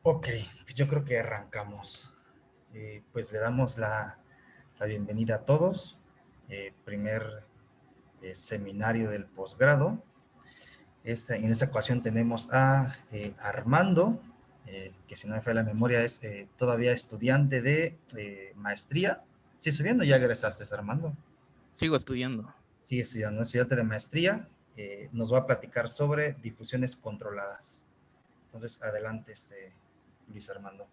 Ok, pues yo creo que arrancamos. Pues le damos la bienvenida a todos. Primer seminario del posgrado. En esta ocasión tenemos a Armando, que si no me falla la memoria es todavía estudiante de maestría. ¿Sí subiendo? ¿Ya egresaste, Armando? Sigo estudiando. Sigue estudiando, estudiante de maestría. Nos va a platicar sobre difusiones controladas. Entonces, adelante, Luis Armando.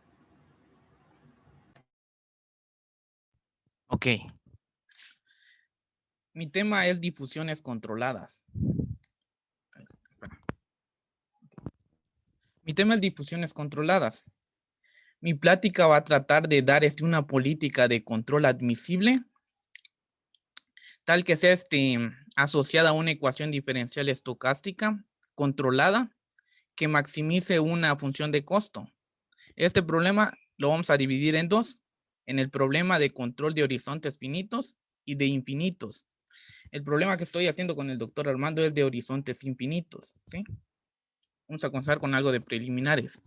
Ok. Mi tema es difusiones controladas. Mi tema es difusiones controladas. Mi plática va a tratar de dar una política de control admisible, tal que sea asociada a una ecuación diferencial estocástica controlada que maximice una función de costo. Este problema lo vamos a dividir en dos, en el problema de control de horizontes finitos y de infinitos. El problema que estoy haciendo con el doctor Armando es de horizontes infinitos, ¿sí? Vamos a comenzar con algo de preliminares.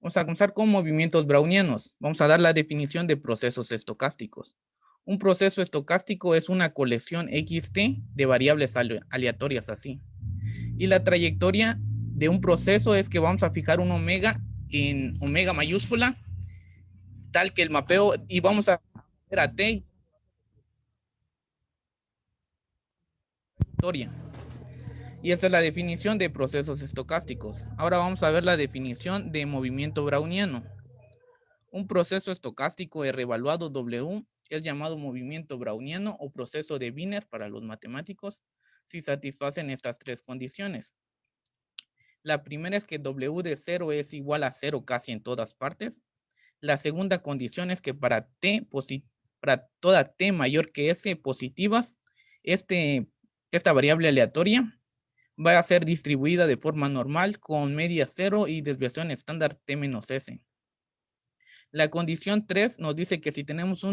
Vamos a comenzar con movimientos brownianos. Vamos a dar la definición de procesos estocásticos. Un proceso estocástico es una colección XT de variables aleatorias así. Y la trayectoria de un proceso es que vamos a fijar un omega en omega mayúscula, tal que el mapeo, y vamos a ver a T trayectoria. Y esta es la definición de procesos estocásticos. Ahora vamos a ver la definición de movimiento browniano. Un proceso estocástico reevaluado W es llamado movimiento browniano o proceso de Wiener para los matemáticos si satisfacen estas tres condiciones. La primera es que W de 0 es igual a 0 casi en todas partes. La segunda condición es que para toda T mayor que S positivas, esta variable aleatoria va a ser distribuida de forma normal con media 0 y desviación estándar T menos S. La condición 3 nos dice que si tenemos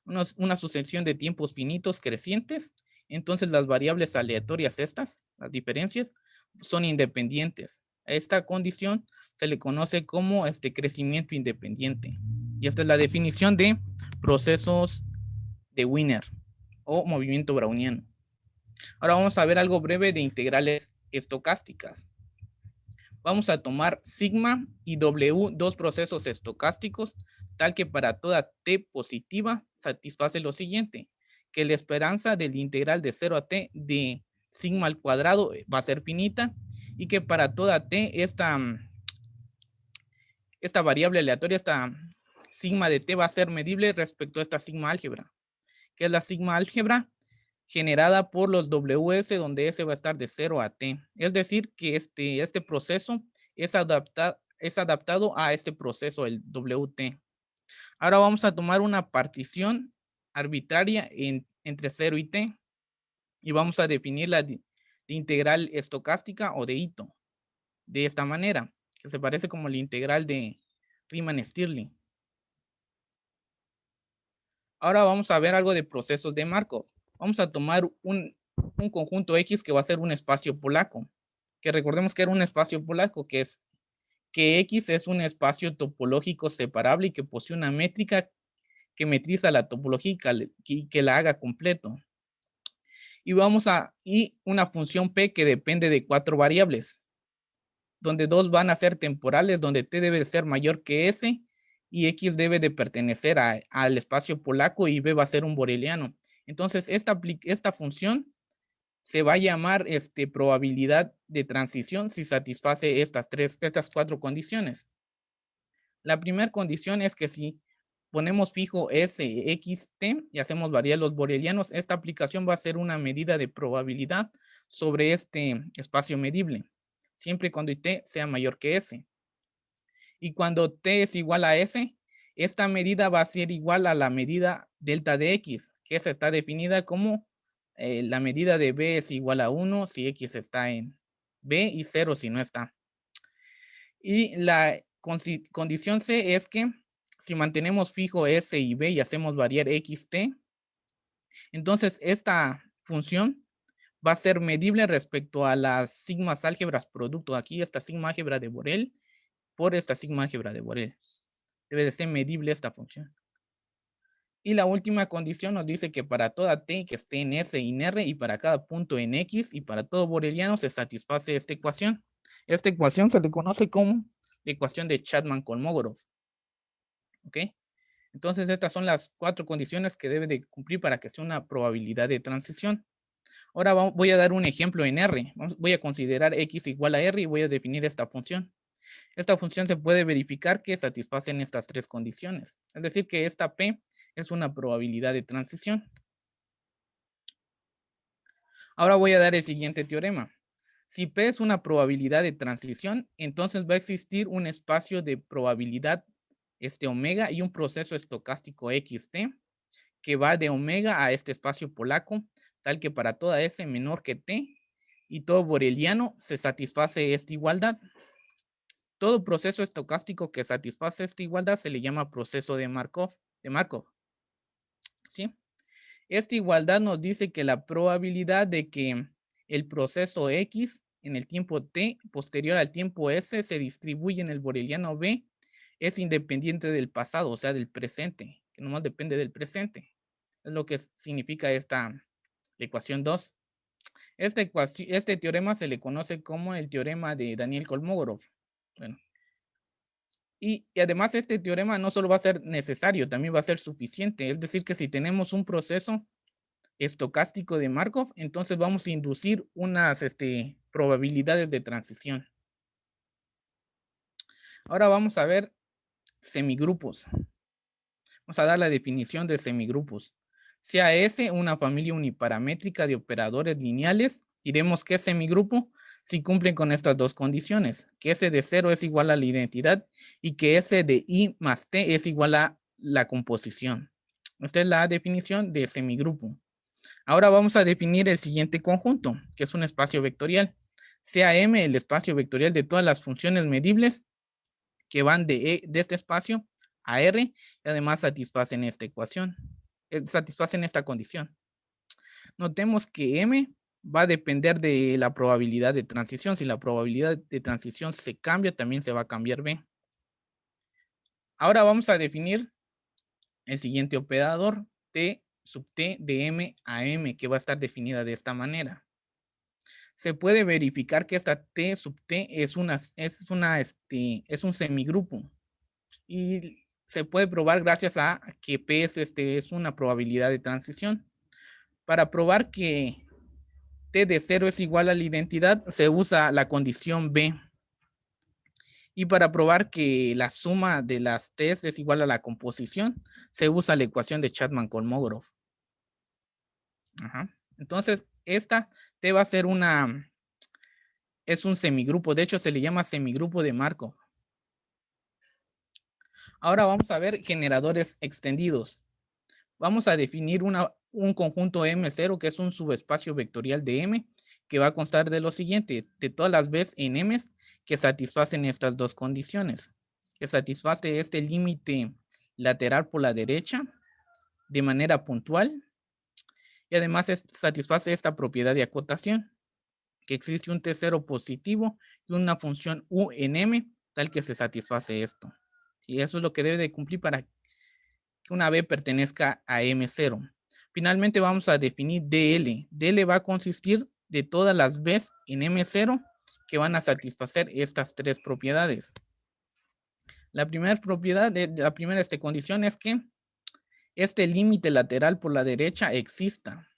una sucesión de tiempos finitos crecientes, entonces las variables aleatorias estas, las diferencias, son independientes. A esta condición se le conoce como crecimiento independiente. Y esta es la definición de procesos de Wiener o movimiento browniano. Ahora vamos a ver algo breve de integrales estocásticas. Vamos a tomar sigma y W, dos procesos estocásticos, tal que para toda T positiva satisface lo siguiente, que la esperanza del integral de 0 a T de sigma al cuadrado va a ser finita y que para toda T esta variable aleatoria, esta sigma de T va a ser medible respecto a esta sigma álgebra, que es la sigma álgebra generada por los WS, donde S va a estar de 0 a T. Es decir, que este proceso es adaptado a este proceso, el WT. Ahora vamos a tomar una partición arbitraria entre 0 y T y vamos a definir la integral estocástica o de Ito de esta manera, que se parece como la integral de Riemann-Stirling. Ahora vamos a ver algo de procesos de Markov. Vamos a tomar un conjunto X que va a ser un espacio polaco, que recordemos que era un espacio polaco, que es que X es un espacio topológico separable y que posee una métrica que metriza la topología y que la haga completo. Y una función P que depende de 4 variables, donde 2 van a ser temporales, donde T debe ser mayor que S y X debe de pertenecer al espacio polaco y B va a ser un boreliano. Entonces, esta función se va a llamar probabilidad de transición si satisface estas 4 condiciones. La primera condición es que si ponemos fijo S, X, T y hacemos variar los borelianos, esta aplicación va a ser una medida de probabilidad sobre este espacio medible, siempre y cuando T sea mayor que S. Y cuando T es igual a S, esta medida va a ser igual a la medida delta de X, que esa está definida como la medida de B es igual a 1 si X está en B y 0 si no está. Y la condición C es que si mantenemos fijo S y B y hacemos variar XT, entonces esta función va a ser medible respecto a las sigmas álgebras producto. Aquí esta sigma álgebra de Borel por esta sigma álgebra de Borel. Debe de ser medible esta función. Y la última condición nos dice que para toda t que esté en S y en R y para cada punto en X y para todo boreliano se satisface esta ecuación. Esta ecuación se le conoce como la ecuación de Chapman-Kolmogorov. ¿Ok? Entonces estas son las 4 condiciones que debe de cumplir para que sea una probabilidad de transición. Ahora voy a dar un ejemplo en R. Voy a considerar X igual a R y voy a definir esta función. Esta función se puede verificar que satisfacen estas 3 condiciones. Es decir, que esta P es una probabilidad de transición. Ahora voy a dar el siguiente teorema. Si P es una probabilidad de transición, entonces va a existir un espacio de probabilidad omega y un proceso estocástico xt que va de omega a este espacio polaco, tal que para toda S menor que t y todo boreliano se satisface esta igualdad. Todo proceso estocástico que satisface esta igualdad se le llama proceso de Markov. ¿Sí? Esta igualdad nos dice que la probabilidad de que el proceso X en el tiempo t posterior al tiempo S se distribuye en el boreliano B es independiente del pasado, o sea, del presente, que nomás depende del presente. Es lo que significa esta ecuación 2. Este teorema se le conoce como el teorema de Daniel-Kolmogorov. Bueno, y además este teorema no solo va a ser necesario, también va a ser suficiente. Es decir, que si tenemos un proceso estocástico de Markov, entonces vamos a inducir unas probabilidades de transición. Ahora vamos a ver semigrupos. Vamos a dar la definición de semigrupos. Sea S una familia uniparamétrica de operadores lineales, diremos que es semigrupo si cumplen con estas 2 condiciones, que S de 0 es igual a la identidad y que S de I más T es igual a la composición. Esta es la definición de semigrupo. Ahora vamos a definir el siguiente conjunto, que es un espacio vectorial. Sea M el espacio vectorial de todas las funciones medibles que van de este espacio a R y además satisfacen esta ecuación, satisfacen esta condición. Notemos que M va a depender de la probabilidad de transición. Si la probabilidad de transición se cambia, también se va a cambiar B. Ahora vamos a definir el siguiente operador, T sub T de M a M, que va a estar definida de esta manera. Se puede verificar que esta T sub T es un semigrupo. Y se puede probar gracias a que P es una probabilidad de transición. Para probar que T de 0 es igual a la identidad, se usa la condición B. Y para probar que la suma de las T es igual a la composición, se usa la ecuación de Chapman-Kolmogorov. Entonces, esta T va a ser es un semigrupo. De hecho, se le llama semigrupo de Markov. Ahora vamos a ver generadores extendidos. Vamos a definir un conjunto M0 que es un subespacio vectorial de M que va a constar de lo siguiente, de todas las veces en M que satisfacen estas 2 condiciones, que satisface este límite lateral por la derecha de manera puntual y además satisface esta propiedad de acotación, que existe un T0 positivo y una función U en M tal que se satisface esto. Y eso es lo que debe de cumplir para que una B pertenezca a M0. Finalmente vamos a definir DL. DL va a consistir de todas las Bs en M0 que van a satisfacer estas 3 propiedades. La primera propiedad, la primera condición es que este límite lateral por la derecha exista,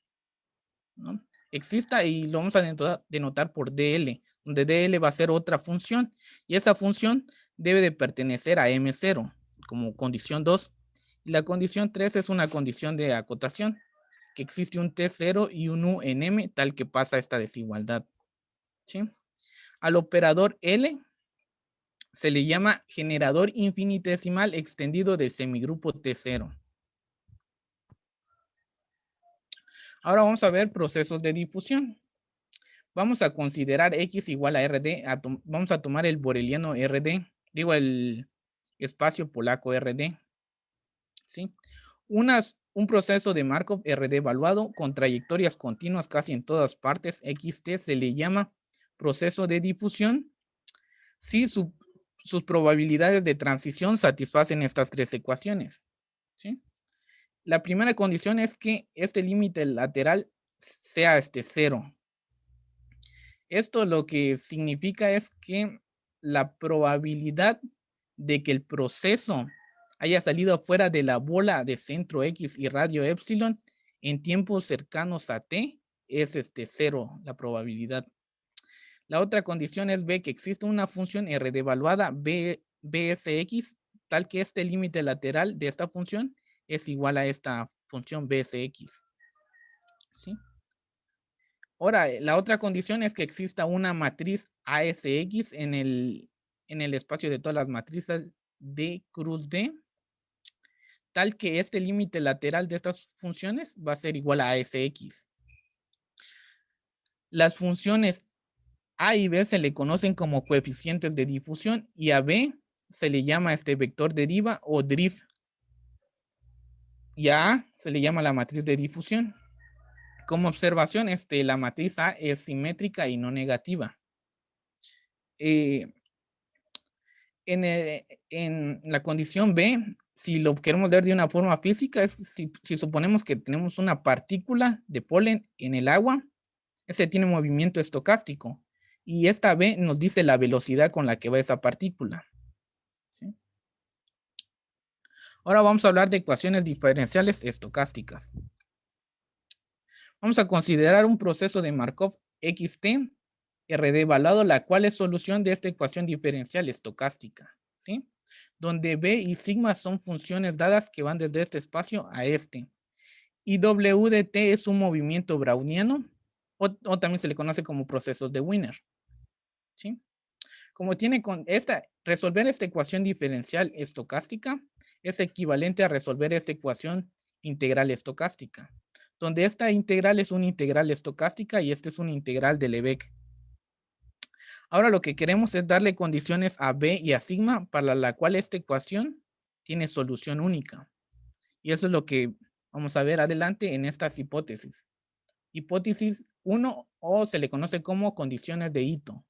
¿no? Exista y lo vamos a denotar por DL, donde DL va a ser otra función y esa función debe de pertenecer a M0 como condición 2. Y la condición 3 es una condición de acotación, que existe un T0 y un U en M tal que pasa esta desigualdad. ¿Sí? Al operador L se le llama generador infinitesimal extendido del semigrupo T0. Ahora vamos a ver procesos de difusión. Vamos a considerar X igual a RD. Vamos a tomar el boreliano RD, digo el espacio polaco RD. ¿Sí? Un proceso de Markov RD evaluado con trayectorias continuas casi en todas partes, XT, se le llama proceso de difusión si su sus probabilidades de transición satisfacen estas tres ecuaciones, ¿sí? La primera condición es que este límite lateral sea 0. Esto lo que significa es que la probabilidad de que el proceso haya salido fuera de la bola de centro X y radio epsilon en tiempos cercanos a t es 0, la probabilidad. La otra condición es B, que existe una función R devaluada BSX, tal que este límite lateral de esta función es igual a esta función BSX. ¿Sí? Ahora, la otra condición es que exista una matriz ASX en el espacio de todas las matrices D cruz D, tal que este límite lateral de estas funciones va a ser igual a ASX. Las funciones A y B se le conocen como coeficientes de difusión y a B se le llama vector deriva o drift. Y a A se le llama la matriz de difusión. Como observación, la matriz A es simétrica y no negativa. En la condición B, si lo queremos ver de una forma física, es si suponemos que tenemos una partícula de polen en el agua, ese tiene movimiento estocástico. Y esta B nos dice la velocidad con la que va esa partícula. ¿Sí? Ahora vamos a hablar de ecuaciones diferenciales estocásticas. Vamos a considerar un proceso de Markov xt RD evaluado, la cual es solución de esta ecuación diferencial estocástica, ¿sí? Donde B y sigma son funciones dadas que van desde este espacio a este. Y W de t es un movimiento browniano, o también se le conoce como procesos de Wiener, ¿sí? Como tiene resolver esta ecuación diferencial estocástica es equivalente a resolver esta ecuación integral estocástica, donde esta integral es una integral estocástica y este es una integral de Lebesgue. Ahora lo que queremos es darle condiciones a B y a sigma para la cual esta ecuación tiene solución única. Y eso es lo que vamos a ver adelante en estas hipótesis. Hipótesis 1, o se le conoce como condiciones de Ito.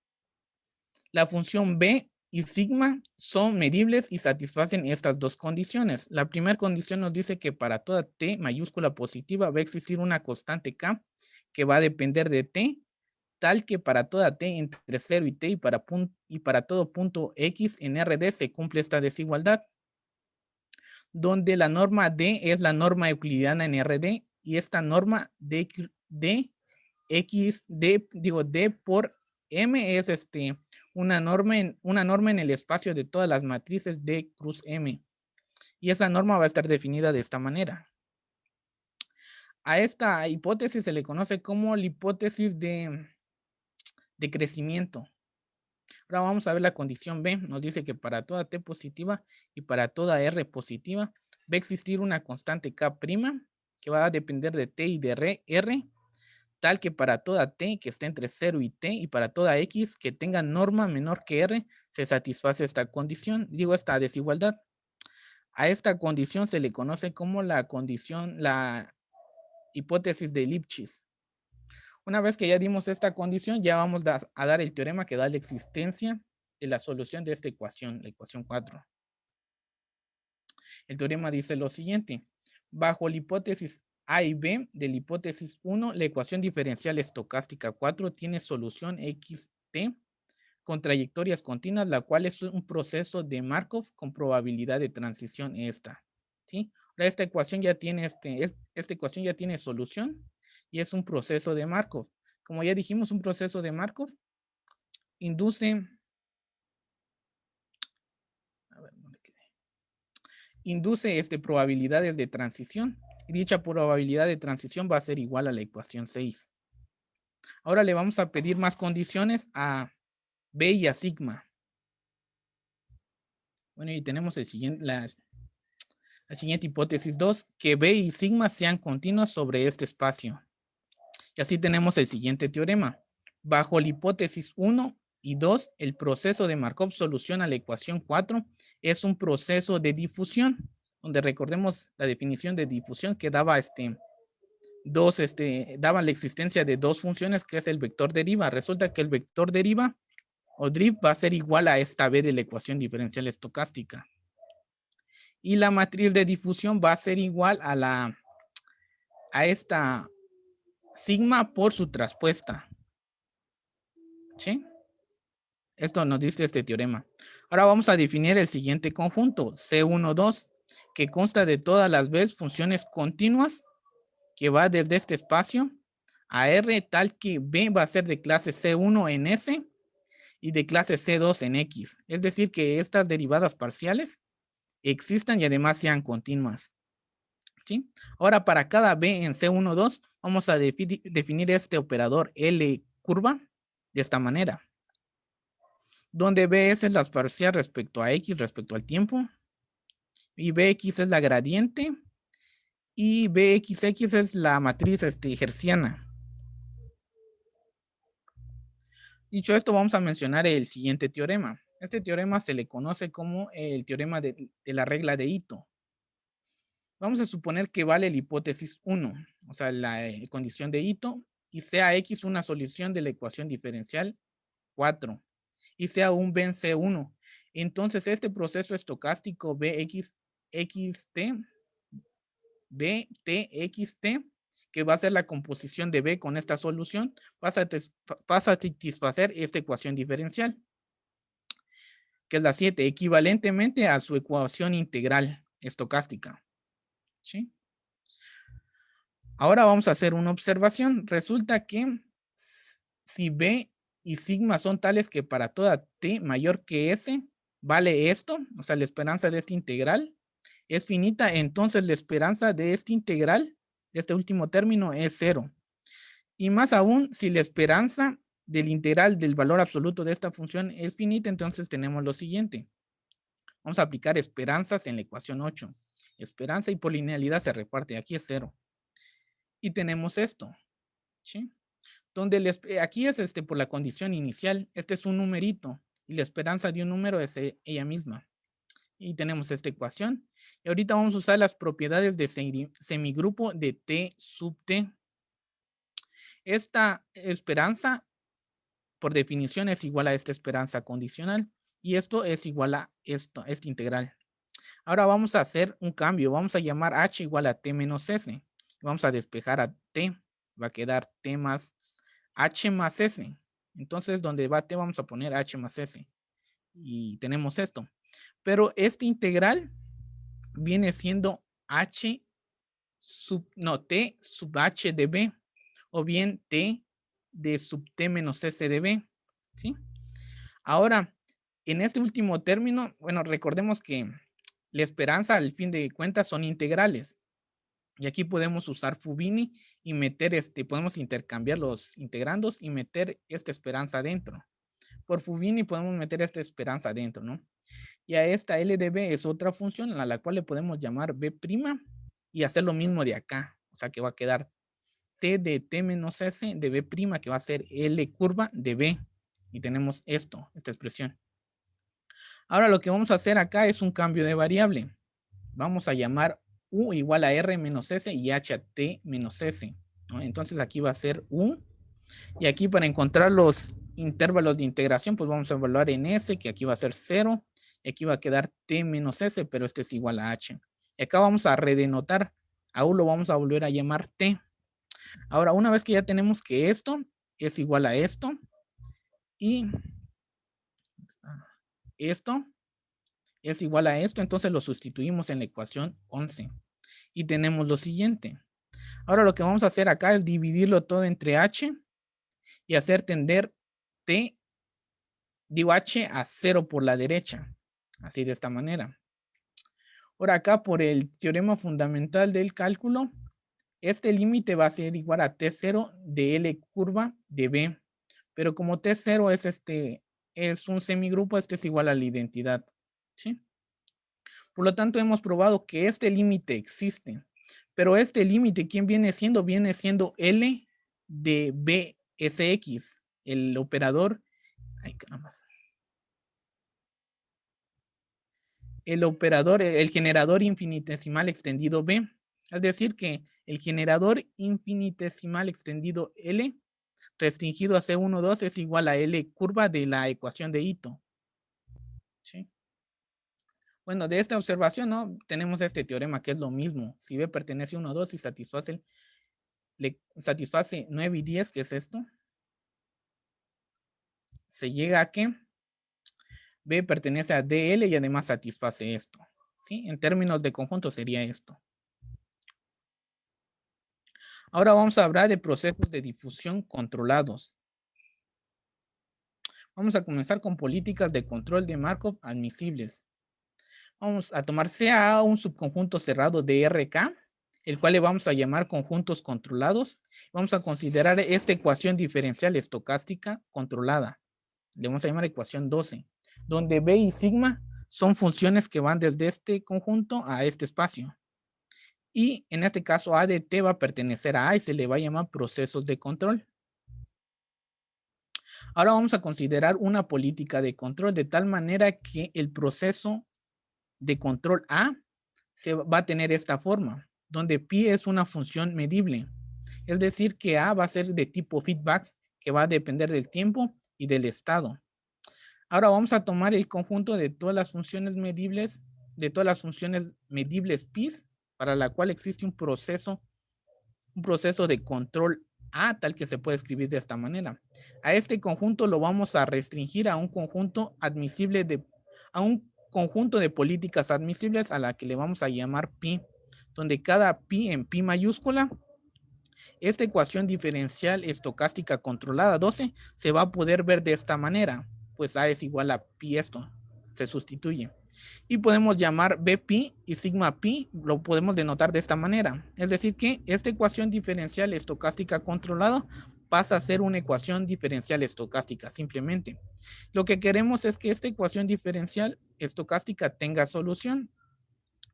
La función B y sigma son medibles y satisfacen estas dos condiciones. La primera condición nos dice que para toda t mayúscula positiva va a existir una constante k que va a depender de t, tal que para toda t entre 0 y t y para todo punto x en RD se cumple esta desigualdad, donde la norma d es la norma euclidiana en RD y esta norma d por m es una norma en el espacio de todas las matrices D cruz M. Y esa norma va a estar definida de esta manera. A esta hipótesis se le conoce como la hipótesis de crecimiento. Ahora vamos a ver la condición B. Nos dice que para toda T positiva y para toda R positiva va a existir una constante K' que va a depender de T y de R, tal que para toda t que esté entre 0 y t y para toda x que tenga norma menor que r, se satisface esta condición, esta desigualdad. A esta condición se le conoce como la hipótesis de Lipschitz. Una vez que ya dimos esta condición, ya vamos a dar el teorema que da la existencia de la solución de esta ecuación, la ecuación 4. El teorema dice lo siguiente: bajo la hipótesis A y B de la hipótesis 1, la ecuación diferencial estocástica 4 tiene solución xt con trayectorias continuas, la cual es un proceso de Markov con probabilidad de transición esta. ¿Sí? Ahora esta ecuación ya tiene esta ecuación ya tiene solución y es un proceso de Markov. Como ya dijimos, un proceso de Markov induce probabilidades de transición. Y dicha probabilidad de transición va a ser igual a la ecuación 6. Ahora le vamos a pedir más condiciones a B y a sigma. Bueno, y tenemos la siguiente hipótesis 2, que B y sigma sean continuas sobre este espacio. Y así tenemos el siguiente teorema. Bajo la hipótesis 1 y 2, el proceso de Markov soluciona la ecuación 4 es un proceso de difusión, donde recordemos la definición de difusión que daba daba la existencia de dos funciones, que es el vector deriva. Resulta que el vector deriva o drift va a ser igual a esta B de la ecuación diferencial estocástica. Y la matriz de difusión va a ser igual a esta sigma por su traspuesta. ¿Sí? Esto nos dice este teorema. Ahora vamos a definir el siguiente conjunto, C12, que consta de todas las veces funciones continuas que va desde este espacio a R, tal que B va a ser de clase C1 en S y de clase C2 en X. Es decir, que estas derivadas parciales existan y además sean continuas. ¿Sí? Ahora, para cada B en C12, vamos a definir este operador L curva de esta manera, donde Bs es la parcial respecto a X respecto al tiempo, y Bx es la gradiente, y Bxx es la matriz hertziana. Dicho esto, vamos a mencionar el siguiente teorema. Este teorema se le conoce como el teorema de la regla de Ito. Vamos a suponer que vale la hipótesis 1, o sea, la condición de Ito, y sea X una solución de la ecuación diferencial 4, y sea un B en C1. Entonces, este proceso estocástico BXXT, BTXT, que va a ser la composición de B con esta solución, pasa a satisfacer esta ecuación diferencial, que es la 7, equivalentemente a su ecuación integral estocástica. ¿Sí? Ahora vamos a hacer una observación. Resulta que si B y sigma son tales que para toda t mayor que S vale esto, o sea, la esperanza de este integral es finita, entonces la esperanza de este integral, de este último término, es 0. Y más aún, si la esperanza del integral del valor absoluto de esta función es finita, entonces tenemos lo siguiente. Vamos a aplicar esperanzas en la ecuación 8. Esperanza y por linealidad se reparte. Aquí es 0. Y tenemos esto. ¿Sí? Donde aquí es por la condición inicial. Este es un numerito. Y la esperanza de un número es ella misma. Y tenemos esta ecuación. Y ahorita vamos a usar las propiedades de semigrupo de T sub T. Esta esperanza, por definición, es igual a esta esperanza condicional. Y esto es igual a esto, este integral. Ahora vamos a hacer un cambio. Vamos a llamar h igual a t menos s. Vamos a despejar a t. Va a quedar t más h más s. Entonces, donde va t, vamos a poner h más s. Y tenemos esto. Pero este integral viene siendo h sub, no, t sub h de b. O bien t de sub t menos s de b. ¿Sí? Ahora, en este último término, bueno, recordemos que la esperanza, al fin de cuentas, son integrales. Y aquí podemos usar Fubini y meter podemos intercambiar los integrandos y meter esta esperanza adentro. Por Fubini podemos meter esta esperanza adentro, ¿no? Y a esta L de B es otra función a la cual le podemos llamar B' y hacer lo mismo de acá. O sea que va a quedar T de T menos S de B' que va a ser L curva de B. Y tenemos esto, esta expresión. Ahora lo que vamos a hacer acá es un cambio de variable. Vamos a llamar U igual a R menos S y H a T menos S, ¿no? Entonces aquí va a ser U. Y aquí para encontrar los intervalos de integración, pues vamos a evaluar en S, que aquí va a ser 0. Y aquí va a quedar T menos S, pero este es igual a H. Y acá vamos a redenotar. A U lo vamos a volver a llamar T. Ahora, una vez que ya tenemos que esto es igual a esto. Y esto es igual a esto, entonces lo sustituimos en la ecuación 11 y tenemos lo siguiente. Ahora lo que vamos a hacer acá es dividirlo todo entre h y hacer tender t, digo h a 0 por la derecha, así de esta manera. Ahora acá por el teorema fundamental del cálculo, este límite va a ser igual a t0 de L curva de B, pero como t0 es un semigrupo, este es igual a la identidad, ¿sí? Por lo tanto, hemos probado que este límite existe. Pero este límite, ¿quién viene siendo? Viene siendo L de BSX, el operador. Ay, caramba. El operador, el generador infinitesimal extendido B. Es decir, que el generador infinitesimal extendido L restringido a C12 es igual a L curva de la ecuación de Ito. ¿Sí? Bueno, de esta observación, ¿no? Tenemos este teorema que es lo mismo. Si B pertenece a 1, 2 y satisface 9 y 10, que es esto, se llega a que B pertenece a DL y además satisface esto. ¿Sí? En términos de conjunto sería esto. Ahora vamos a hablar de procesos de difusión controlados. Vamos a comenzar con políticas de control de Markov admisibles. Vamos a tomar sea un subconjunto cerrado de RK, el cual le vamos a llamar conjuntos controlados. Vamos a considerar esta ecuación diferencial estocástica controlada. Le vamos a llamar ecuación 12, donde B y sigma son funciones que van desde este conjunto a este espacio. Y en este caso A de T va a pertenecer a A y se le va a llamar procesos de control. Ahora vamos a considerar una política de control de tal manera que el proceso de control A se va a tener esta forma, donde pi es una función medible. Es decir, que A va a ser de tipo feedback, que va a depender del tiempo y del estado. Ahora vamos a tomar el conjunto de todas las funciones medibles, pi, para la cual existe un proceso de control A, tal que se puede escribir de esta manera. A este conjunto lo vamos a restringir a un conjunto admisible a un conjunto de políticas admisibles a la que le vamos a llamar pi, donde cada pi en pi mayúscula, esta ecuación diferencial estocástica controlada 12 se va a poder ver de esta manera, pues A es igual a pi esto, se sustituye. Y podemos llamar B pi y sigma pi, lo podemos denotar de esta manera. Es decir que esta ecuación diferencial estocástica controlada pasa a ser una ecuación diferencial estocástica simplemente. Lo que queremos es que esta ecuación diferencial estocástica tenga solución.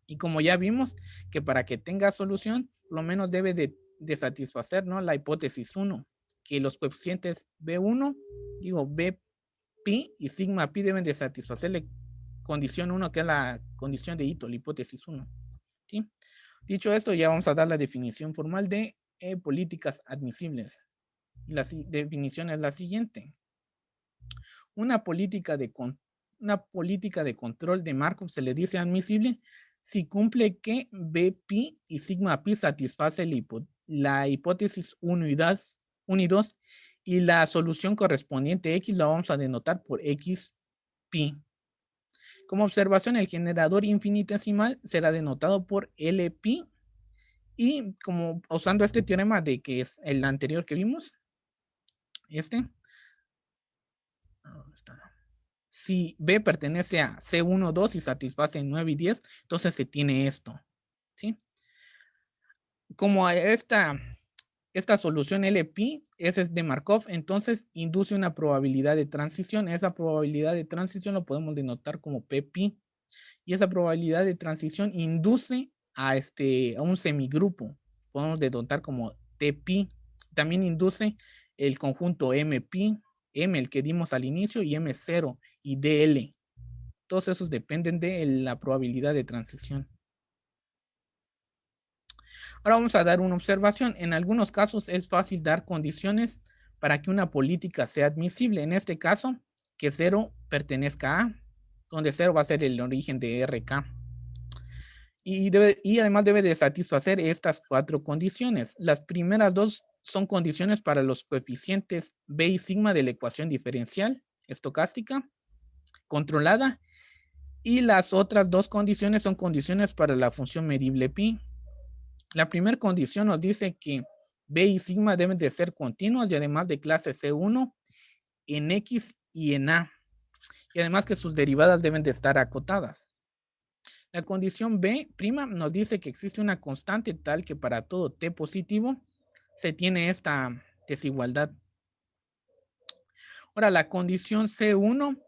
Y como ya vimos que para que tenga solución, lo menos debe de satisfacer, ¿no?, la hipótesis 1, que los coeficientes B1, B pi y sigma pi deben de satisfacer la condición 1, que es la condición de Ito, la hipótesis 1. ¿Sí? Dicho esto, ya vamos a dar la definición formal de políticas admisibles. La definición es la siguiente. Una política de control de Markov se le dice admisible si cumple que B pi y sigma pi satisface la hipótesis 1 y 2 y la solución correspondiente X la vamos a denotar por X pi. Como observación, el generador infinitesimal será denotado por L pi y como usando este teorema de que es el anterior que vimos, si B pertenece a C1, 2 y satisface 9 y 10, entonces se tiene esto, ¿sí? Como esta solución LP es de Markov, entonces induce una probabilidad de transición. Esa probabilidad de transición lo podemos denotar como Ppi. Y esa probabilidad de transición induce a un semigrupo. Podemos denotar como Tpi. También induce el conjunto Mpi, M el que dimos al inicio, y M0 y DL. Todos esos dependen de la probabilidad de transición. Ahora vamos a dar una observación. En algunos casos es fácil dar condiciones para que una política sea admisible. En este caso, que 0 pertenezca a, donde 0 va a ser el origen de RK. Y además debe de satisfacer estas 4 condiciones. Las primeras 2 son condiciones para los coeficientes B y sigma de la ecuación diferencial estocástica controlada. Y las otras 2 condiciones son condiciones para la función medible pi. La primera condición nos dice que B y sigma deben de ser continuos y además de clase C1 en X y en A. Y además que sus derivadas deben de estar acotadas. La condición B' nos dice que existe una constante tal que para todo T positivo se tiene esta desigualdad. Ahora, la condición C1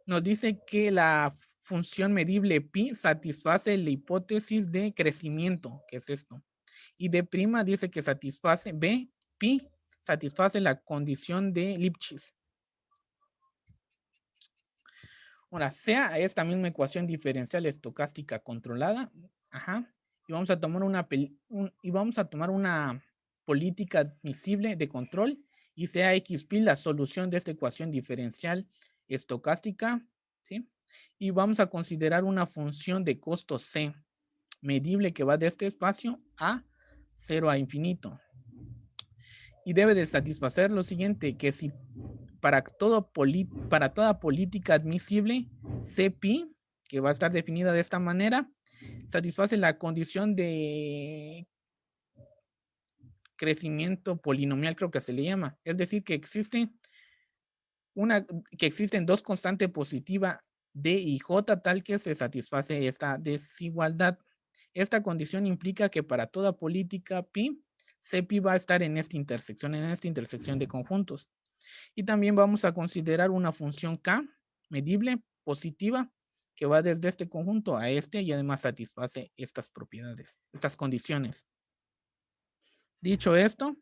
nos dice que la función medible pi satisface la hipótesis de crecimiento, que es esto. Y D' dice que satisface B, pi, satisface la condición de Lipschitz. Ahora, sea esta misma ecuación diferencial estocástica controlada, y vamos a tomar una política admisible de control y sea XP la solución de esta ecuación diferencial estocástica, ¿sí? Y vamos a considerar una función de costo C medible que va de este espacio a 0 a infinito. Y debe de satisfacer lo siguiente, que si para toda política admisible, CPI, que va a estar definida de esta manera, satisface la condición de crecimiento polinomial, creo que se le llama. Es decir, que existen dos constantes positivas D y J tal que se satisface esta desigualdad. Esta condición implica que para toda política pi, CPI va a estar en esta intersección de conjuntos. Y también vamos a considerar una función K medible positiva que va desde este conjunto a este y además satisface estas propiedades, estas condiciones. Dicho esto,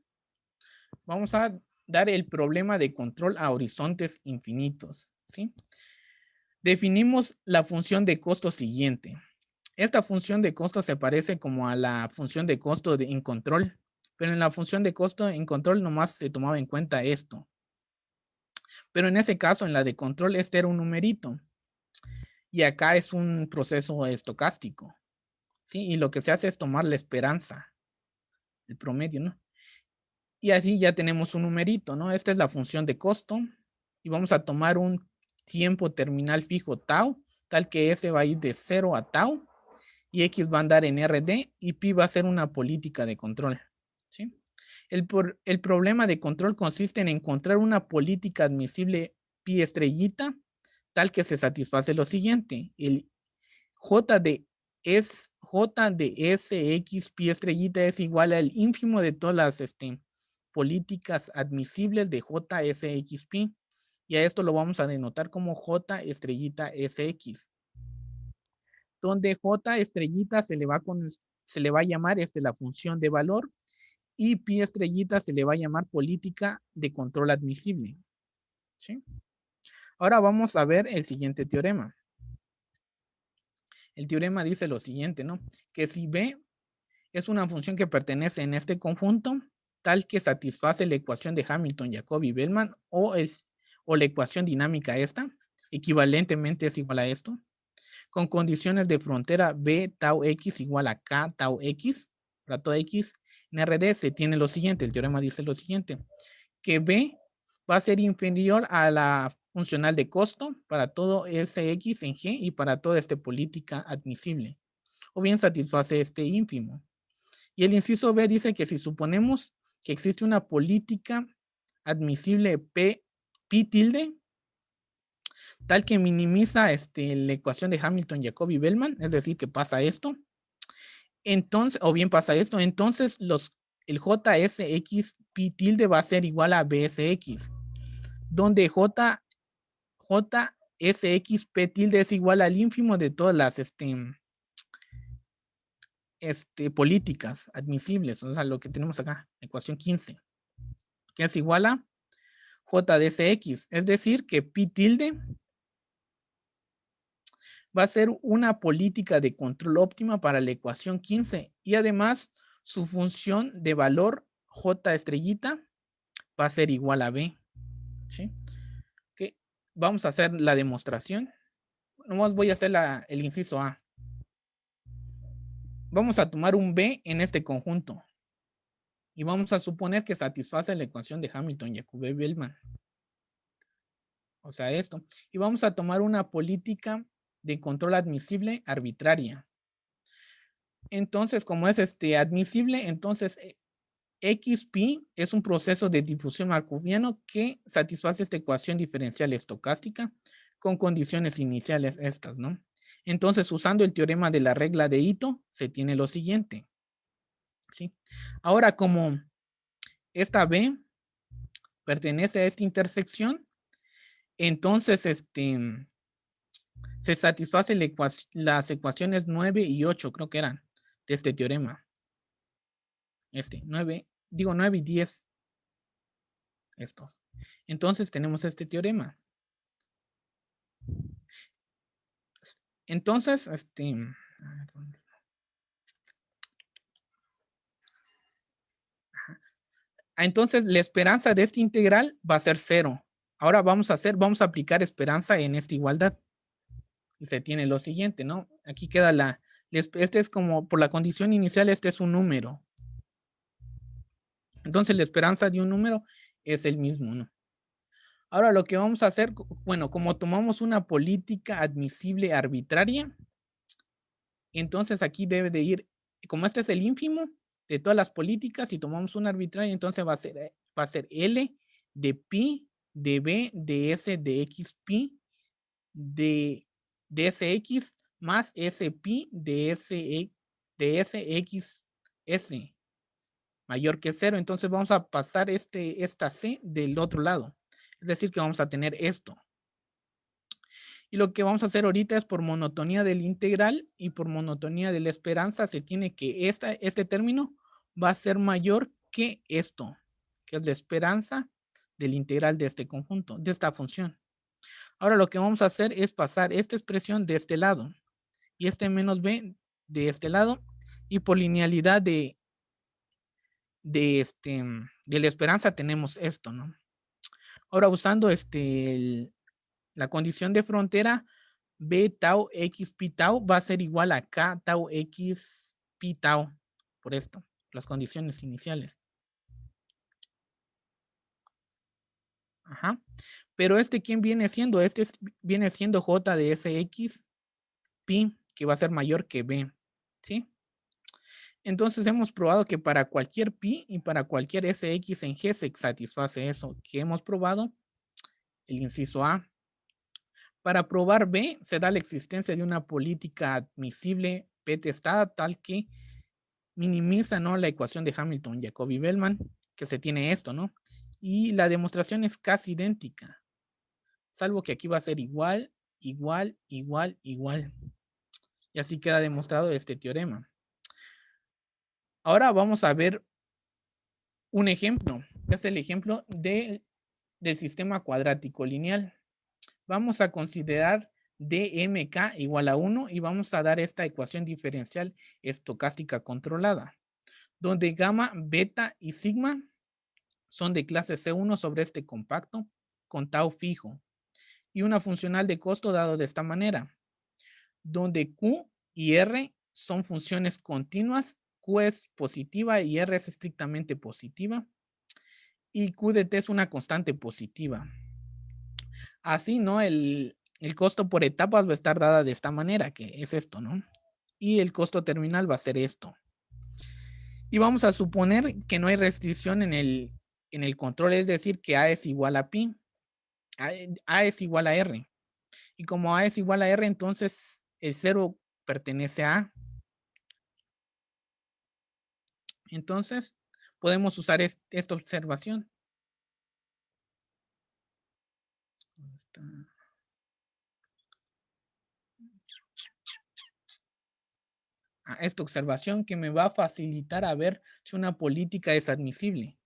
vamos a dar el problema de control a horizontes infinitos, ¿sí? Definimos la función de costo siguiente. Esta función de costo se parece como a la función de costo en control, pero en la función de costo en control nomás se tomaba en cuenta esto. Pero en ese caso, en la de control, este era un numerito. Y acá es un proceso estocástico, ¿sí? Y lo que se hace es tomar la esperanza, el promedio, ¿no? Y así ya tenemos un numerito, ¿no? Esta es la función de costo. Y vamos a tomar un tiempo terminal fijo tau, tal que S va a ir de 0 a tau. Y X va a andar en RD y pi va a ser una política de control, ¿sí? El problema de control consiste en encontrar una política admisible pi estrellita tal que se satisface lo siguiente. El J de SX pi estrellita es igual al ínfimo de todas las políticas admisibles de JSX pi. Y a esto lo vamos a denotar como J estrellita SX. Donde J estrellita se le va a llamar la función de valor y pi estrellita se le va a llamar política de control admisible, ¿sí? Ahora vamos a ver el siguiente teorema. El teorema dice lo siguiente, ¿no? Que si B es una función que pertenece en este conjunto, tal que satisface la ecuación de Hamilton, Jacobi, Bellman o la ecuación dinámica esta, equivalentemente es igual a esto, con condiciones de frontera B tau X igual a K tau X, para toda X, en RD se tiene lo siguiente, el teorema dice lo siguiente, que B va a ser inferior a la funcional de costo para todo SX en G y para toda política admisible, o bien satisface este ínfimo. Y el inciso B dice que si suponemos que existe una política admisible P tilde, tal que minimiza la ecuación de Hamilton, Jacobi, Bellman, es decir, que pasa esto, entonces, o bien pasa esto, entonces el JSX pi tilde va a ser igual a BSX, donde JSX p tilde es igual al ínfimo de todas las políticas admisibles, o sea, lo que tenemos acá, ecuación 15, que es igual a JDSX, es decir, que pi tilde va a ser una política de control óptima para la ecuación 15 y además su función de valor J estrellita va a ser igual a B, ¿sí? Okay. Vamos a hacer la demostración. Nomás voy a hacer el inciso A. Vamos a tomar un B en este conjunto y vamos a suponer que satisface la ecuación de Hamilton, Jacobi, Bellman. O sea, esto. Y vamos a tomar una política de control admisible arbitraria. Entonces, como es admisible, entonces XP es un proceso de difusión markoviano que satisface esta ecuación diferencial estocástica con condiciones iniciales estas, ¿no? Entonces, usando el teorema de la regla de Ito, se tiene lo siguiente, ¿sí? Ahora, como esta B pertenece a esta intersección, entonces se satisface las ecuaciones 9 y 8, creo que eran, de este teorema. 9 y 10. Estos. Entonces tenemos este teorema. Entonces, Entonces, la esperanza de este integral va a ser 0. Ahora vamos a aplicar esperanza en esta igualdad. Y se tiene lo siguiente, ¿no? Aquí queda este es como, por la condición inicial, este es un número. Entonces, la esperanza de un número es el mismo, ¿no? Ahora lo que vamos a hacer, bueno, como tomamos una política admisible arbitraria, entonces aquí debe de ir, como este es el ínfimo de todas las políticas, y tomamos una arbitraria, entonces va a ser L de pi, de b, de s, de x pi, de sx más s pi de sx s mayor que 0. Entonces vamos a pasar esta c del otro lado. Es decir, que vamos a tener esto. Y lo que vamos a hacer ahorita es por monotonía del integral y por monotonía de la esperanza, se tiene que este término va a ser mayor que esto, que es la esperanza del integral de este conjunto, de esta función. Ahora lo que vamos a hacer es pasar esta expresión de este lado y este menos b de este lado, y por linealidad de la esperanza tenemos esto, ¿no? Ahora usando la condición de frontera, b tau x pi tau va a ser igual a k tau x pi tau, por esto, las condiciones iniciales. Ajá. Pero ¿quién viene siendo? Viene siendo j de sx pi, que va a ser mayor que b, ¿sí? Entonces hemos probado que para cualquier pi y para cualquier sx en g se satisface eso. ¿Qué hemos probado? El inciso A. Para probar B, se da la existencia de una política admisible P testada tal que minimiza, ¿no?, la ecuación de Hamilton, Jacobi, Bellman, que se tiene esto, ¿no? Y la demostración es casi idéntica, salvo que aquí va a ser igual, igual, igual, igual. Y así queda demostrado este teorema. Ahora vamos a ver un ejemplo, que es el ejemplo del sistema cuadrático lineal. Vamos a considerar dmk igual a 1 y vamos a dar esta ecuación diferencial estocástica controlada, donde gamma, beta y sigma son de clase C1 sobre este compacto con tau fijo y una funcional de costo dado de esta manera, donde Q y R son funciones continuas, Q es positiva y R es estrictamente positiva, y Q de T es una constante positiva. Así, ¿no? El costo por etapas va a estar dada de esta manera, que es esto, ¿no? Y el costo terminal va a ser esto. Y vamos a suponer que no hay restricción en el control, es decir, que A es igual a pi, A es igual a R. Y como A es igual a R, entonces el 0 pertenece a A. Entonces, podemos usar esta observación. Esta observación que me va a facilitar a ver si una política es admisible.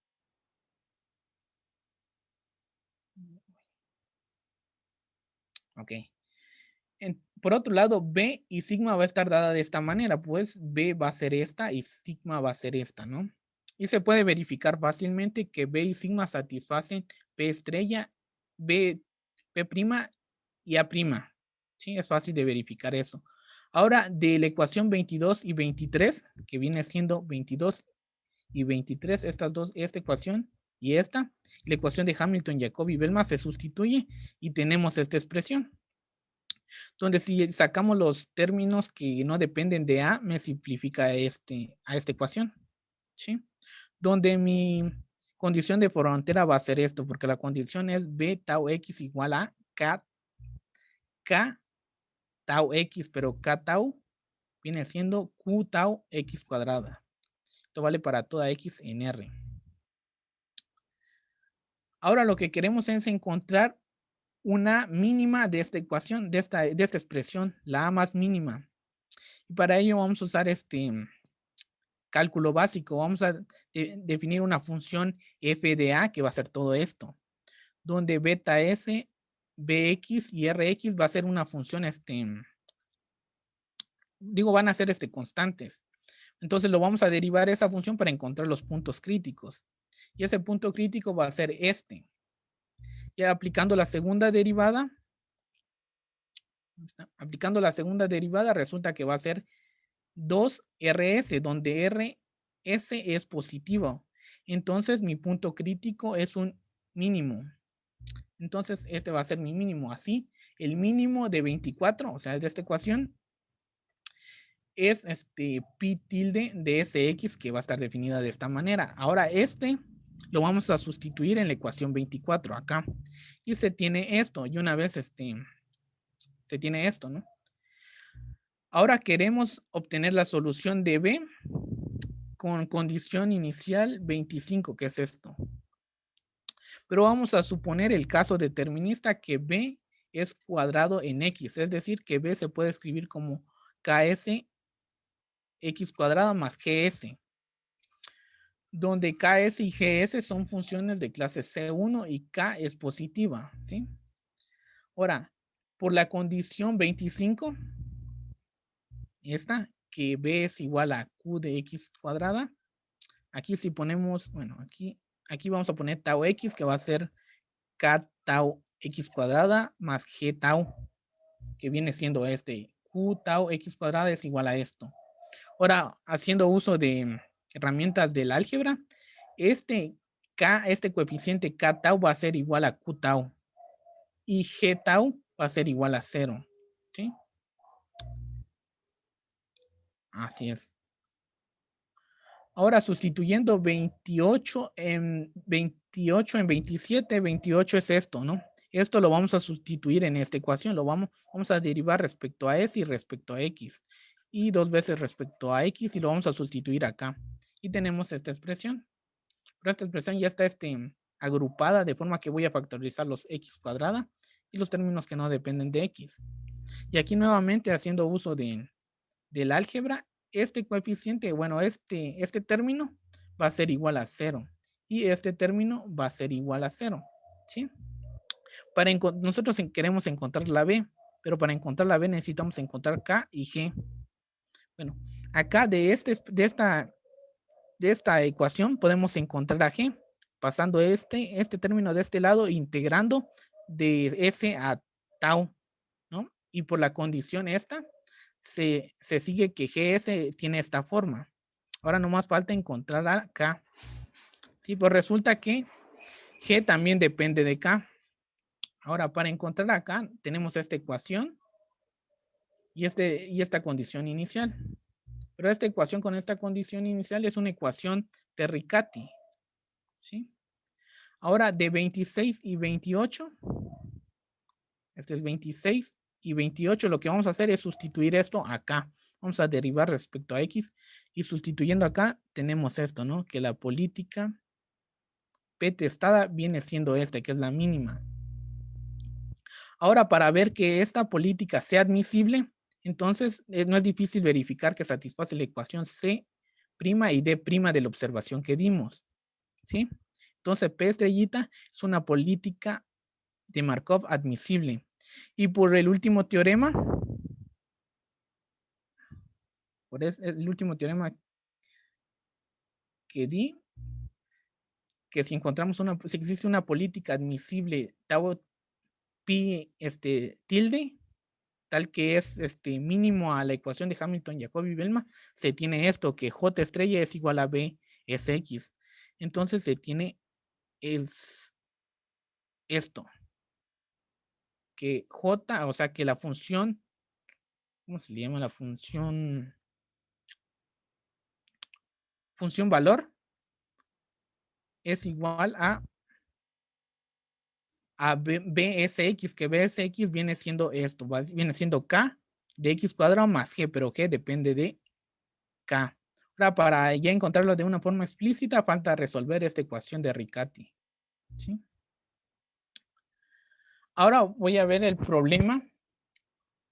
Ok. Por otro lado, B y sigma va a estar dada de esta manera, pues B va a ser esta y sigma va a ser esta, ¿no? Y se puede verificar fácilmente que B y sigma satisfacen P estrella, P' y A'. Sí, es fácil de verificar eso. Ahora, de la ecuación 22 y 23, que viene siendo 22 y 23, esta ecuación y esta, la ecuación de Hamilton, Jacobi, Bellman se sustituye y tenemos esta expresión, donde si sacamos los términos que no dependen de A, me simplifica a esta ecuación, ¿sí? Donde mi condición de frontera va a ser esto, porque la condición es B tau x igual a K tau x, pero K tau viene siendo Q tau x cuadrada. Esto vale para toda x en R. Ahora lo que queremos es encontrar una mínima de esta ecuación, de esta expresión, la A más mínima. Y para ello vamos a usar cálculo básico. Vamos a definir una función f de A que va a ser todo esto, donde beta s, bx y rx va a ser una función, van a ser constantes. Entonces lo vamos a derivar esa función para encontrar los puntos críticos. Y ese punto crítico va a ser este. Y aplicando la segunda derivada, resulta que va a ser 2RS, donde RS es positivo. Entonces mi punto crítico es un mínimo. Entonces este va a ser mi mínimo. Así, el mínimo de 24, o sea, de esta ecuación, es pi tilde de Sx, que va a estar definida de esta manera. Ahora lo vamos a sustituir en la ecuación 24 acá. Y se tiene esto. Y una vez se tiene esto, ¿no? Ahora queremos obtener la solución de B con condición inicial 25, que es esto. Pero vamos a suponer el caso determinista que B es cuadrado en X, es decir, que B se puede escribir como KS X cuadrado más GS, donde KS y GS son funciones de clase C1 y K es positiva, ¿sí? Ahora, por la condición 25, esta, que B es igual a Q de X cuadrada, aquí si ponemos, bueno, aquí vamos a poner tau X, que va a ser K tau X cuadrada más G tau, que viene siendo Q tau X cuadrada es igual a esto. Ahora, haciendo uso de herramientas del álgebra, este coeficiente K tau va a ser igual a Q tau y G tau va a ser igual a 0, ¿sí? Así es. Ahora sustituyendo 28 en 27, 28 es esto, ¿no? Esto lo vamos a sustituir en esta ecuación, vamos a derivar respecto a S y respecto a X. Y 2 veces respecto a X y lo vamos a sustituir acá. Y tenemos esta expresión. Pero esta expresión ya está agrupada de forma que voy a factorizar los X cuadrada y los términos que no dependen de X. Y aquí nuevamente haciendo uso del álgebra, este coeficiente, bueno, este término va a ser igual a 0 y este término va a ser igual a 0, ¿sí? Nosotros queremos encontrar la B, pero para encontrar la B necesitamos encontrar K y G. Bueno, acá de esta ecuación podemos encontrar a G, pasando este término de este lado, integrando de S a tau, ¿no? Y por la condición esta, se sigue que GS tiene esta forma. Ahora nomás falta encontrar a K. Sí, pues resulta que G también depende de K. Ahora, para encontrar a K, tenemos esta ecuación y esta condición inicial. Pero esta ecuación con esta condición inicial es una ecuación de Riccati, ¿sí? Ahora, de 26 y 28, este es 26 y 28, lo que vamos a hacer es sustituir esto acá. Vamos a derivar respecto a X y sustituyendo acá tenemos esto, ¿no? Que la política P testada viene siendo esta, que es la mínima. Ahora, para ver que esta política sea admisible, entonces no es difícil verificar que satisface la ecuación C' y D' de la observación que dimos, ¿sí? Entonces, P estrellita es una política de Markov admisible. Y por el último teorema, el último teorema que di, que si encontramos si existe una política admisible tau pi tilde, tal que es mínimo a la ecuación de Hamilton, Jacobi y Bellman, se tiene esto, que J estrella es igual a B es X. Entonces se tiene esto, que J, o sea que la función, ¿cómo se le llama? La función valor es igual a BSX, que BSX viene siendo esto, viene siendo K de X cuadrado más G, pero G depende de K. Ahora, para ya encontrarlo de una forma explícita, falta resolver esta ecuación de Riccati, ¿sí? Ahora voy a ver el problema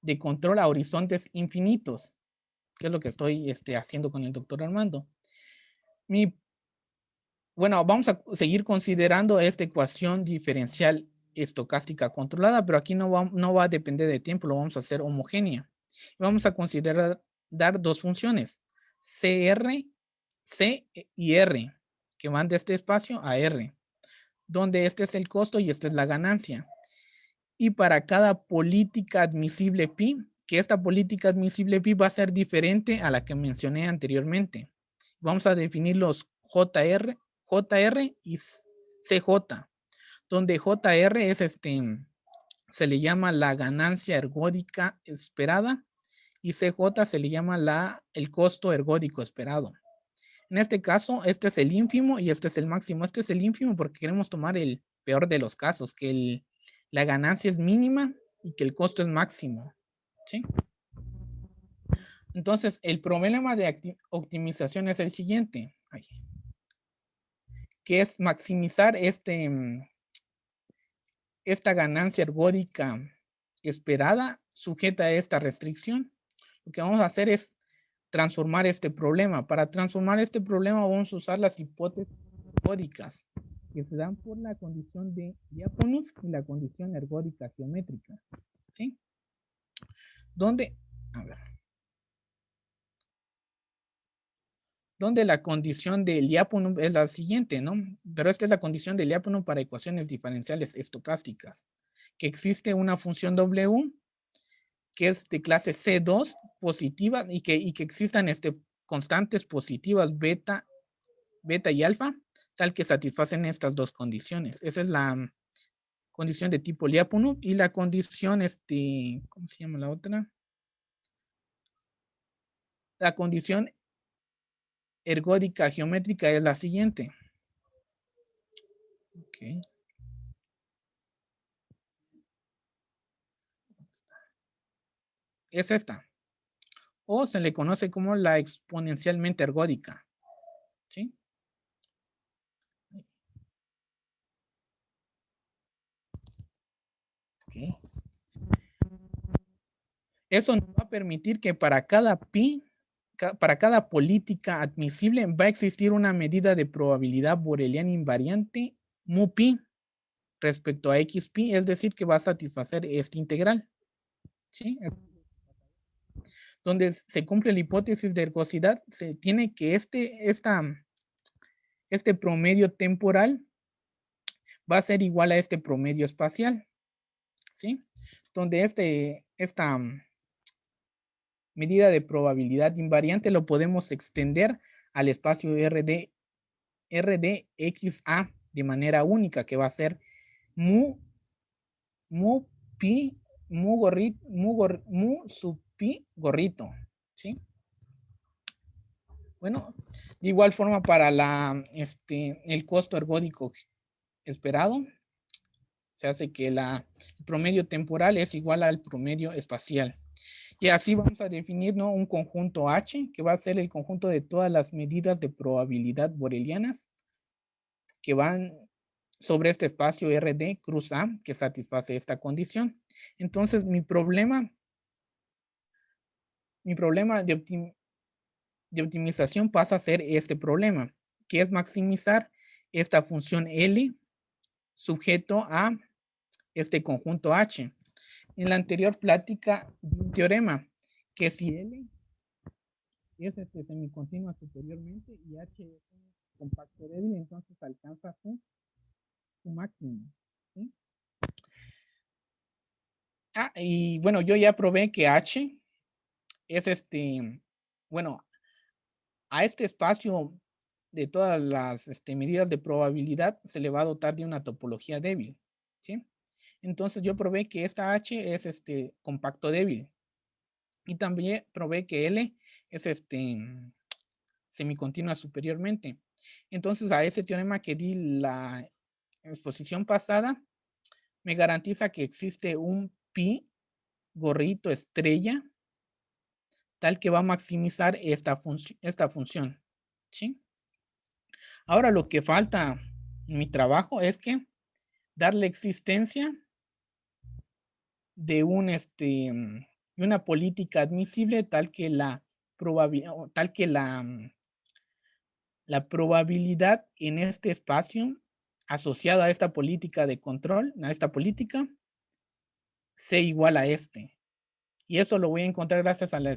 de control a horizontes infinitos, que es lo que estoy haciendo con el doctor Armando. Bueno, vamos a seguir considerando esta ecuación diferencial estocástica controlada, pero aquí no va a depender de tiempo, lo vamos a hacer homogénea. Vamos a considerar dar dos funciones, CR, C y R, que van de este espacio a R, donde este es el costo y esta es la ganancia. Y para cada política admisible pi, que esta política admisible pi va a ser diferente a la que mencioné anteriormente. Vamos a definir los JR y CJ, donde JR es se le llama la ganancia ergódica esperada y CJ se le llama el costo ergódico esperado. En este caso, este es el ínfimo y este es el máximo. Este es el ínfimo porque queremos tomar el peor de los casos, que la ganancia es mínima y que el costo es máximo. ¿Sí? Entonces, el problema de optimización es el siguiente, que es maximizar esta ganancia ergódica esperada sujeta a esta restricción. Lo que vamos a hacer es transformar este problema. Para transformar este problema vamos a usar las hipótesis ergódicas que se dan por la condición de Lyapunov y la condición ergódica geométrica. ¿Sí? Donde la condición de Lyapunov es la siguiente, ¿no? Pero esta es la condición de Lyapunov para ecuaciones diferenciales estocásticas, que existe una función W que es de clase C2 positiva y que existan constantes positivas beta y alfa, tal que satisfacen estas dos condiciones. Esa es la condición de tipo Lyapunov y la condición, ¿cómo se llama la otra? La condición ergódica geométrica es la siguiente. Ok. Es esta. O se le conoce como la exponencialmente ergódica. ¿Sí? Okay. Eso nos va a permitir que para cada política admisible va a existir una medida de probabilidad boreliana invariante mu pi respecto a x pi, es decir, que va a satisfacer esta integral. ¿Sí? Donde se cumple la hipótesis de ergosidad, se tiene que este promedio temporal va a ser igual a este promedio espacial. ¿Sí? Donde esta medida de probabilidad invariante lo podemos extender al espacio RDXA de manera única, que va a ser mu pi, mu sub pi gorrito. ¿Sí? Bueno, de igual forma para el costo ergódico esperado, se hace que el promedio temporal es igual al promedio espacial. Y así vamos a definir, ¿no?, un conjunto H, que va a ser el conjunto de todas las medidas de probabilidad borelianas que van sobre este espacio RD cruz A, que satisface esta condición. Entonces, mi problema de optimización pasa a ser este problema, que es maximizar esta función L sujeto a este conjunto H. En la anterior plática di un teorema que si L es semicontinua superiormente y H es un compacto débil, entonces alcanza su máximo. ¿Sí? Y bueno, yo ya probé que H es bueno, a este espacio de todas las medidas de probabilidad se le va a dotar de una topología débil. ¿Sí? Entonces yo probé que esta H es compacto débil. Y también probé que L es semicontinua superiormente. Entonces a ese teorema que di la exposición pasada, me garantiza que existe un pi gorrito estrella tal que va a maximizar esta función. ¿Sí? Ahora lo que falta en mi trabajo es que darle existencia de una política admisible tal que la probabilidad en este espacio asociada a esta política de control, a esta política, sea igual a este. Y eso lo voy a encontrar gracias a la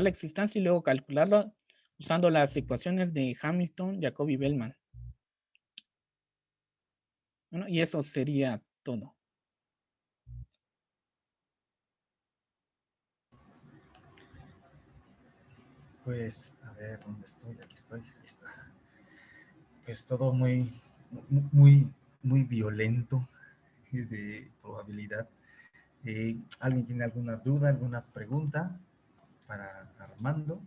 existencia y luego calcularlo usando las ecuaciones de Hamilton, Jacobi y Bellman. Bueno, y eso sería todo. Pues, a ver, ¿dónde estoy? Aquí estoy, ahí está. Pues todo muy violento de probabilidad. ¿Alguien tiene alguna duda, alguna pregunta para Armando?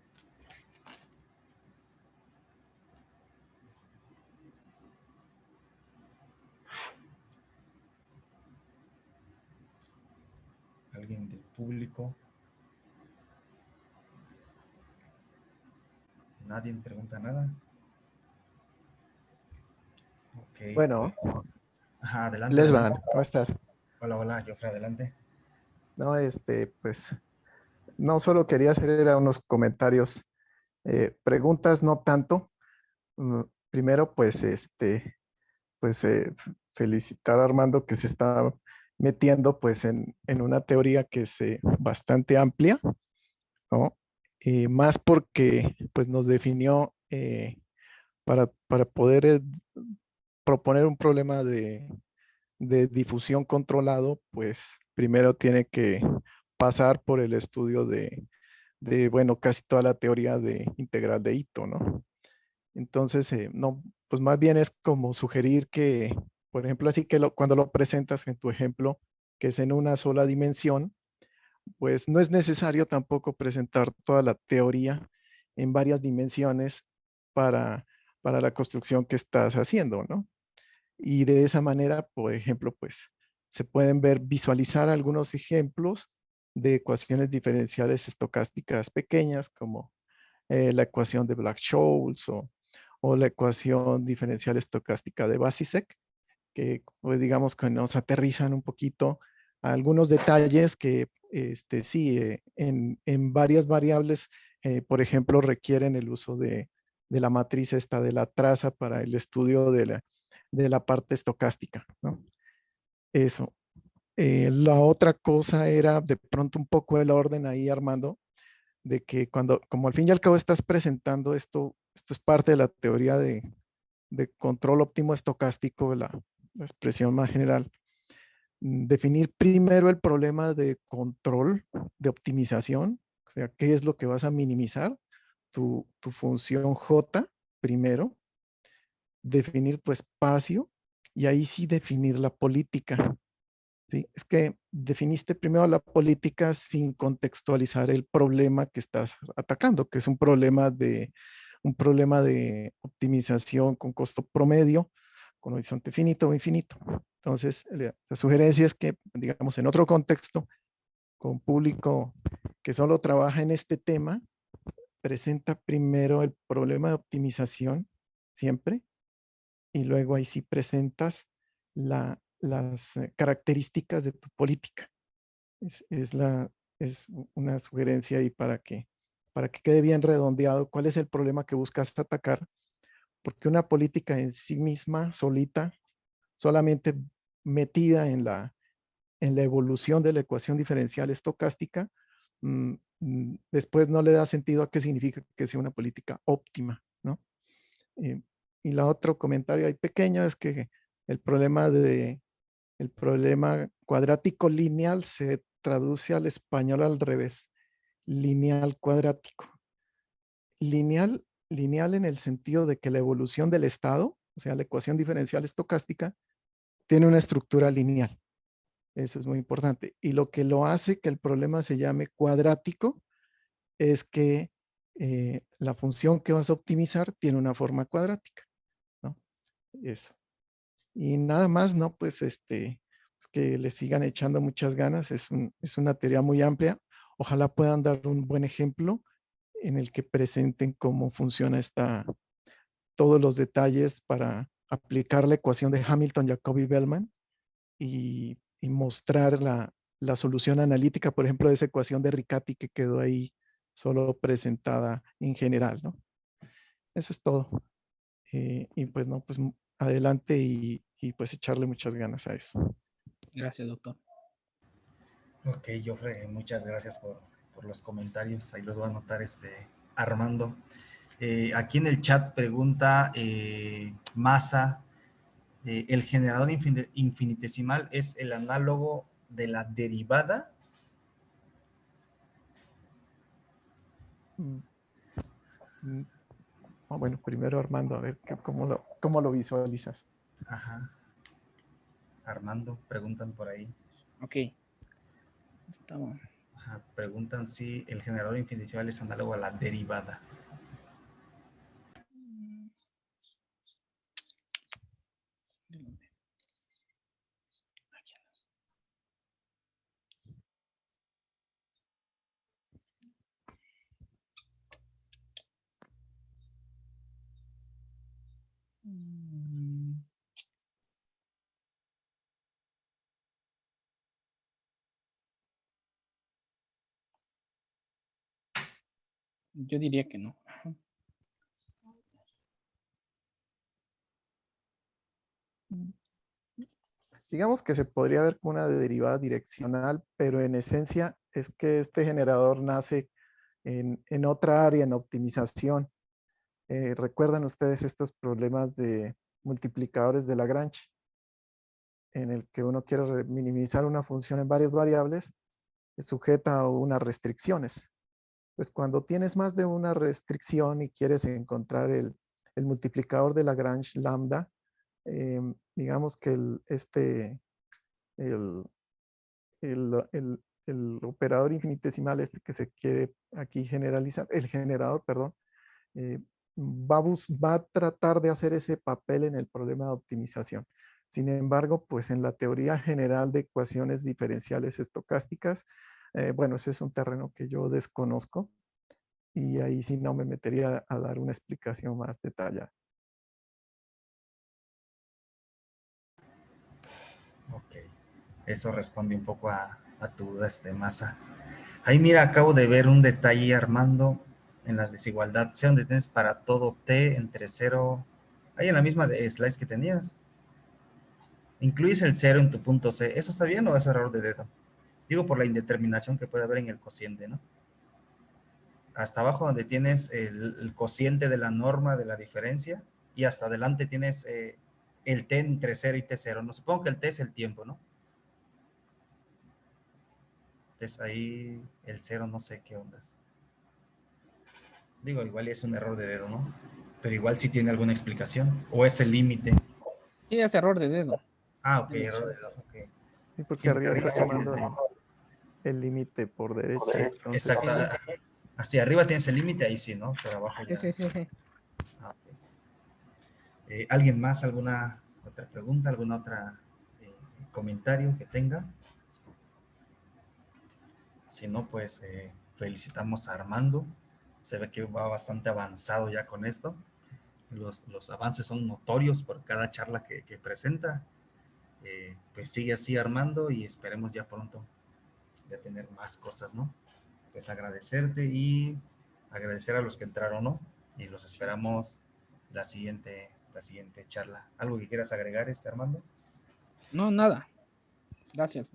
¿Alguien del público? ¿Nadie pregunta nada? Ok, pues. Bueno, Ajá, adelante, adelante. Lesban, ¿cómo estás? Hola, hola, Jofre, adelante. No, pues, no solo quería hacer era unos comentarios, preguntas no tanto. Primero, pues, felicitar a Armando que se está metiendo, pues, en una teoría que es bastante amplia, ¿no? Y más porque, pues, nos definió para poder proponer un problema de difusión controlado, pues primero tiene que pasar por el estudio bueno, casi toda la teoría de integral de Ito, ¿no? Entonces, no, pues más bien es como sugerir que, por ejemplo, así que cuando lo presentas en tu ejemplo, que es en una sola dimensión, pues no es necesario tampoco presentar toda la teoría en varias dimensiones para, para la construcción que estás haciendo, ¿no? Y de esa manera, por ejemplo, pues se pueden visualizar algunos ejemplos de ecuaciones diferenciales estocásticas pequeñas, como la ecuación de Black-Scholes o la ecuación diferencial estocástica de Basisek, que pues digamos que nos aterrizan un poquito a algunos detalles que sí, en varias variables, por ejemplo, requieren el uso de la matriz esta de la traza para el estudio de la parte estocástica, ¿no? Eso. La otra cosa era de pronto un poco el orden ahí, Armando, de que como al fin y al cabo estás presentando esto es parte de la teoría de control óptimo estocástico, la expresión más general. Definir primero el problema de control, de optimización, o sea, qué es lo que vas a minimizar, tu función J primero, definir tu espacio y ahí sí definir la política. ¿Sí? Es que definiste primero la política sin contextualizar el problema que estás atacando, que es un problema de optimización con costo promedio, con horizonte finito o infinito. Entonces, la sugerencia es que, digamos, en otro contexto, con público que solo trabaja en este tema, presenta primero el problema de optimización, siempre, y luego ahí sí presentas las características de tu política. Es es una sugerencia ahí para que quede bien redondeado cuál es el problema que buscas atacar, porque una política en sí misma, solita, solamente metida en la evolución de la ecuación diferencial estocástica, después no le da sentido a qué significa que sea una política óptima, ¿no? Eh, y la otro comentario ahí pequeño es que el problema el problema cuadrático lineal se traduce al español al revés, lineal cuadrático. Lineal en el sentido de que la evolución del estado, o sea, la ecuación diferencial estocástica, tiene una estructura lineal. Eso es muy importante. Y lo que lo hace que el problema se llame cuadrático es que la función que vas a optimizar tiene una forma cuadrática, ¿no? Eso. Y nada más, ¿no? Pues pues que le sigan echando muchas ganas. Es una teoría muy amplia. Ojalá puedan dar un buen ejemplo en el que presenten cómo funciona todos los detalles para aplicar la ecuación de Hamilton-Jacobi-Bellman y mostrar la solución analítica, por ejemplo, de esa ecuación de Riccati que quedó ahí solo presentada en general, ¿no? Eso es todo. Y pues no, pues adelante y pues echarle muchas ganas a eso. Gracias, doctor. Ok, Jofre, muchas gracias por los comentarios. Ahí los va a anotar Armando. Aquí en el chat pregunta Masa, El generador infinitesimal es el análogo de la derivada. Bueno, primero Armando, a ver cómo lo visualizas. Ajá. Armando, preguntan por ahí. Ok. Estaba. Ajá, preguntan si el generador infinitesimal es análogo a la derivada. Yo diría que no. Digamos que se podría ver como una derivada direccional, pero en esencia es que este generador nace en otra área, en optimización. ¿Recuerdan ustedes estos problemas de multiplicadores de Lagrange? En el que uno quiere minimizar una función en varias variables, es sujeta a unas restricciones. Pues cuando tienes más de una restricción y quieres encontrar el multiplicador de Lagrange lambda, digamos que el, el operador infinitesimal este que se quiere aquí generalizar, el generador, perdón, va a tratar de hacer ese papel en el problema de optimización. Sin embargo, pues en la teoría general de ecuaciones diferenciales estocásticas, bueno, ese es un terreno que yo desconozco y ahí sí no me metería a dar una explicación más detallada. Ok, eso responde un poco a tu duda, Masa. Ahí mira, acabo de ver un detalle, Armando, en la desigualdad C, donde tienes para todo T entre 0, ahí en la misma de slides que tenías. Incluyes el 0 en tu punto C. ¿Eso está bien o es error de dedo? Digo por la indeterminación que puede haber en el cociente, ¿no? Hasta abajo donde tienes el cociente de la norma de la diferencia y hasta adelante tienes el T entre 0 y T0. No, supongo que el T es el tiempo, ¿no? Entonces ahí el 0 no sé qué ondas. Digo, igual es un error de dedo, ¿no? Pero igual sí tiene alguna explicación. ¿O es el límite? Sí, es error de dedo. Ah, ok, error de dedo, ok. Sí, porque Sí, porque arriba arriba está sí tomando tienes... el límite por derecha. Sí, Entonces, exacto. Hacia arriba tienes el límite, ahí sí, ¿no? Pero abajo Sí, ya... sí, sí, sí. Ah, ok. ¿Alguien más? ¿Alguna otra pregunta? ¿Alguna otra comentario que tenga? Si no, pues felicitamos a Armando. Se ve que va bastante avanzado ya con esto. Los avances son notorios por cada charla que presenta. Pues sigue así, Armando, y esperemos ya pronto ya tener más cosas, ¿no? Pues agradecerte y agradecer a los que entraron, ¿no? Y los esperamos la siguiente charla. ¿Algo que quieras agregar, Armando? No, nada. Gracias.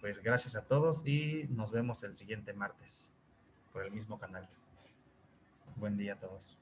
Pues gracias a todos y nos vemos el siguiente martes por el mismo canal. Buen día a todos.